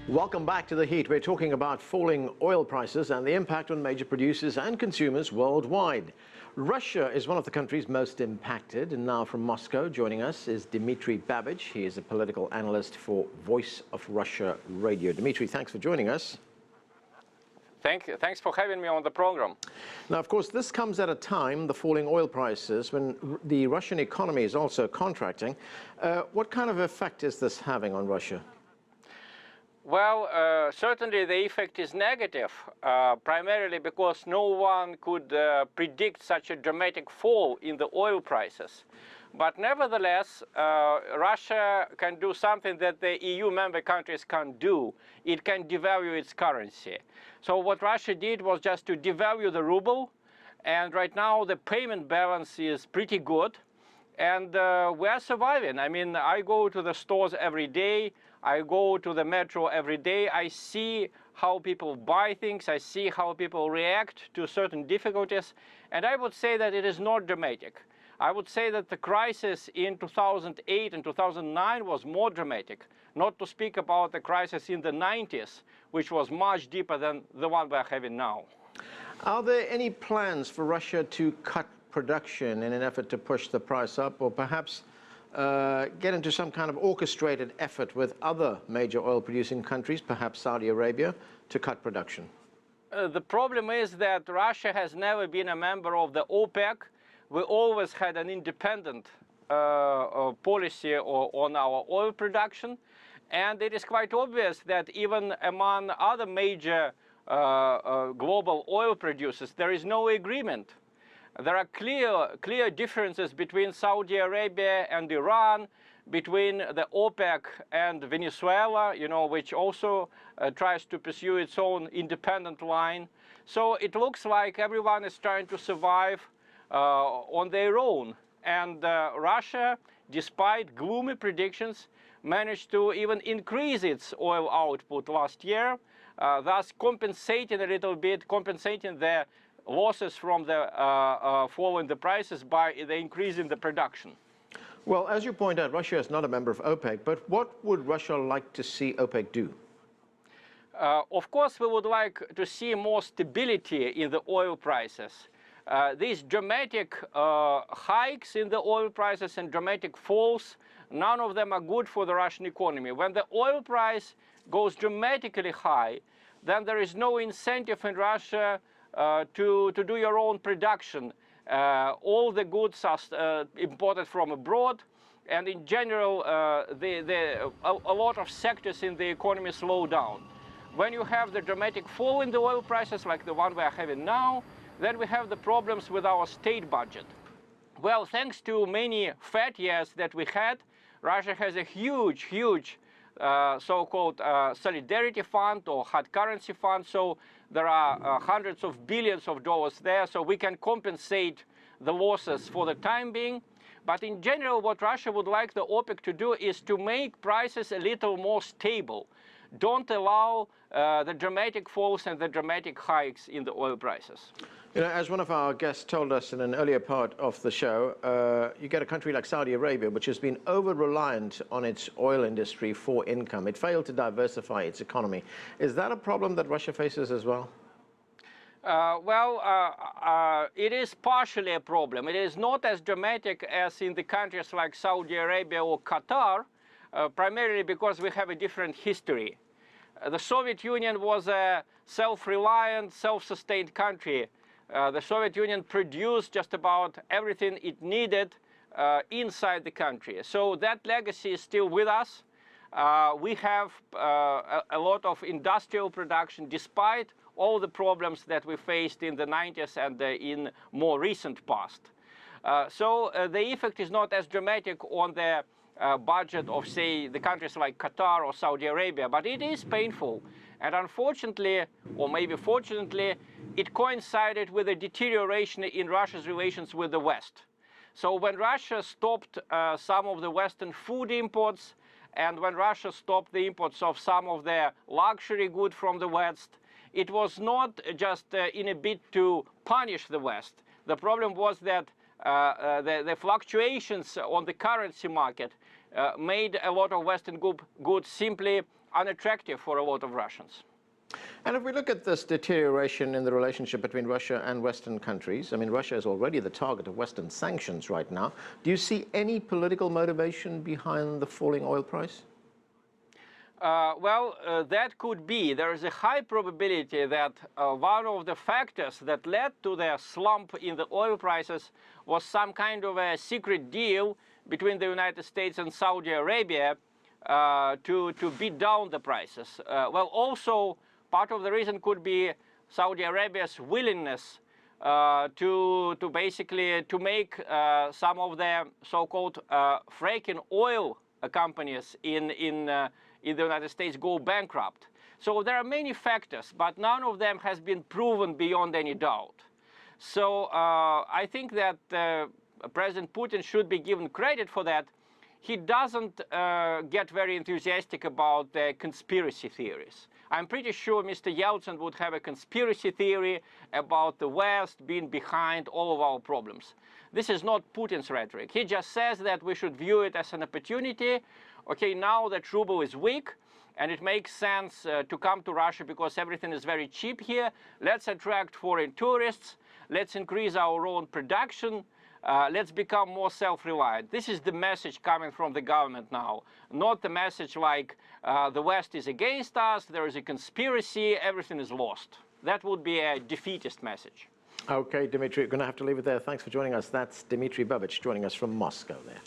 Welcome back to The Heat. We're talking about falling oil prices and the impact on major producers and consumers worldwide. Russia is one of the countries most impacted, and now from Moscow joining us is Dmitry Babich. He is a political analyst for Voice of Russia Radio. Dmitry, thanks for joining us. Thanks for having me on the program. Now, of course, this comes at a time, the falling oil prices, when the Russian economy is also contracting. What kind of effect is this having on Russia? Well, certainly the effect is negative, primarily because no one could predict such a dramatic fall in the oil prices. But nevertheless, Russia can do something that the EU member countries can't do. It can devalue its currency. So what Russia did was just to devalue the ruble, and right now the payment balance is pretty good, and we are surviving. I mean, I go to the stores every day, I go to the metro every day, I see how people buy things, I see how people react to certain difficulties, and I would say that it is not dramatic. I would say that the crisis in 2008 and 2009 was more dramatic, not to speak about the crisis in the 90s, which was much deeper than the one we're having now. Are there any plans for Russia to cut production in an effort to push the price up, or perhaps get into some kind of orchestrated effort with other major oil-producing countries, perhaps Saudi Arabia, to cut production? The problem is that Russia has never been a member of the OPEC. We always had an independent policy on our oil production, and it is quite obvious that even among other major global oil producers, there is no agreement. There are clear differences between Saudi Arabia and Iran, between the OPEC and Venezuela, which also tries to pursue its own independent line. So it looks like everyone is trying to survive on their own. And Russia, despite gloomy predictions, managed to even increase its oil output last year, thus compensating a little bit, compensating the losses from the fall in the prices by the increase in the production. Well, as you point out, Russia is not a member of OPEC, but what would Russia like to see OPEC do? Of course, we would like to see more stability in the oil prices. These dramatic hikes in the oil prices and dramatic falls, none of them are good for the Russian economy. When the oil price goes dramatically high, then there is no incentive in Russia to do your own production. All the goods are imported from abroad, and in general, a lot of sectors in the economy slow down. When you have the dramatic fall in the oil prices, like the one we are having now, then we have the problems with our state budget. Well, thanks to many fat years that we had, Russia has a huge so-called solidarity fund or hard currency fund. So there are hundreds of billions of dollars there, so we can compensate the losses for the time being. But in general, what Russia would like the OPEC to do is to make prices a little more stable. Don't allow the dramatic falls and the dramatic hikes in the oil prices. As one of our guests told us in an earlier part of the show, you get a country like Saudi Arabia, which has been over-reliant on its oil industry for income. It failed to diversify its economy. Is that a problem that Russia faces as well? It is partially a problem. It is not as dramatic as in the countries like Saudi Arabia or Qatar, primarily because we have a different history. The Soviet Union was a self-reliant, self-sustained country. The Soviet Union produced just about everything it needed inside the country. So that legacy is still with us. We have a lot of industrial production despite all the problems that we faced in the 90s and in more recent past. So the effect is not as dramatic on the budget of, say, the countries like Qatar or Saudi Arabia, but it is painful. And unfortunately, or maybe fortunately, it coincided with a deterioration in Russia's relations with the West. So when Russia stopped some of the Western food imports, and when Russia stopped the imports of some of their luxury goods from the West, it was not just in a bid to punish the West. The problem was that the fluctuations on the currency market made a lot of Western goods simply unattractive for a lot of Russians. And if we look at this deterioration in the relationship between Russia and Western countries, I mean, Russia is already the target of Western sanctions right now. Do you see any political motivation behind the falling oil price? That could be. There is a high probability that one of the factors that led to the slump in the oil prices was some kind of a secret deal between the United States and Saudi Arabia to beat down the prices. Also, part of the reason could be Saudi Arabia's willingness to basically to make some of the so-called fracking oil companies in the United States go bankrupt. So there are many factors, but none of them has been proven beyond any doubt. So I think that President Putin should be given credit for that. He doesn't get very enthusiastic about the conspiracy theories. I'm pretty sure Mr. Yeltsin would have a conspiracy theory about the West being behind all of our problems. This is not Putin's rhetoric. He just says that we should view it as an opportunity. Okay, now that ruble is weak and it makes sense to come to Russia because everything is very cheap here, let's attract foreign tourists, let's increase our own production, let's become more self-reliant. This is the message coming from the government now, not the message like the West is against us, there is a conspiracy, everything is lost. That would be a defeatist message. Okay, Dmitry, we're going to have to leave it there. Thanks for joining us. That's Dmitry Babich joining us from Moscow there.